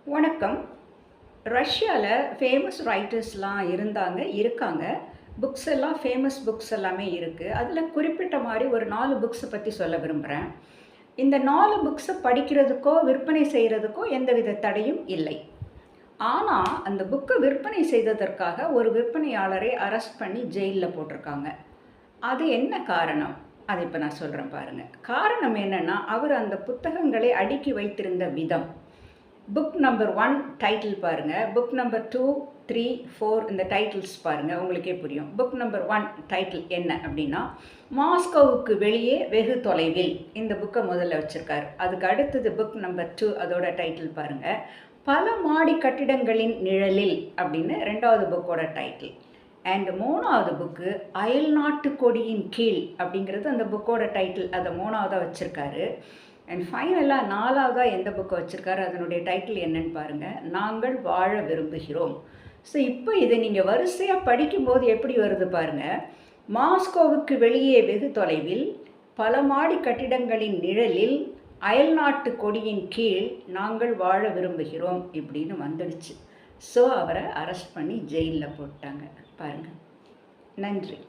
வணக்கம். ரஷ்யாவில் ஃபேமஸ் ரைட்டர்ஸ்லாம் இருக்காங்க. புக்ஸ் எல்லாம் ஃபேமஸ் புக்ஸ் எல்லாமே இருக்குது. அதில் குறிப்பிட்ட மாதிரி ஒரு 4 புக்ஸை பற்றி சொல்ல விரும்புகிறேன். இந்த 4 புக்ஸை படிக்கிறதுக்கோ விற்பனை செய்கிறதுக்கோ எந்தவித தடையும் இல்லை. ஆனால் அந்த புக்கை விற்பனை செய்ததற்காக ஒரு விற்பனையாளரை அரெஸ்ட் பண்ணி ஜெயிலில் போட்டிருக்காங்க. அது என்ன காரணம்? அதை இப்போ நான் சொல்கிறேன் பாருங்கள். காரணம் என்னென்னா, அவர் அந்த புத்தகங்களை அடுக்கி வைத்திருந்த விதம். புக் நம்பர் 1 டைட்டில் பாருங்கள். புக் நம்பர் 2, 3, 4 இந்த டைட்டில்ஸ் பாருங்கள், உங்களுக்கே புரியும். புக் நம்பர் 1 டைட்டில் என்ன அப்படின்னா, மாஸ்கோவுக்கு வெளியே வெகு தொலைவில். இந்த புக்கை முதல்ல வச்சுருக்காரு. அதுக்கு அடுத்தது புக் நம்பர் 2, அதோட டைட்டில் பாருங்கள். பல மாடி கட்டிடங்களின் நிழலில் அப்படின்னு 2வது புக்கோட டைட்டில். அண்ட் 3வது புக்கு அயல் நாட்டு கொடியின் கீழ் அப்படிங்கிறது அந்த புக்கோட டைட்டில். அதை 3வதாக வச்சுருக்காரு. அண்ட் ஃபைனலாக 4வதாக எந்த புக்கை வச்சுருக்காரு, அதனுடைய டைட்டில் என்னன்னு பாருங்கள். நாங்கள் வாழ விரும்புகிறோம். ஸோ இப்போ இதை நீங்கள் வரிசையாக படிக்கும்போது எப்படி வருது பாருங்கள். மாஸ்கோவுக்கு வெளியே வெகு தொலைவில், பல மாடி கட்டிடங்களின் நிழலில், அயல் நாட்டு கொடியின் கீழ் நாங்கள் வாழ விரும்புகிறோம் இப்படின்னு வந்துடுச்சு. ஸோ அவரை அரெஸ்ட் பண்ணி ஜெயிலில் போட்டாங்க பாருங்கள். நன்றி.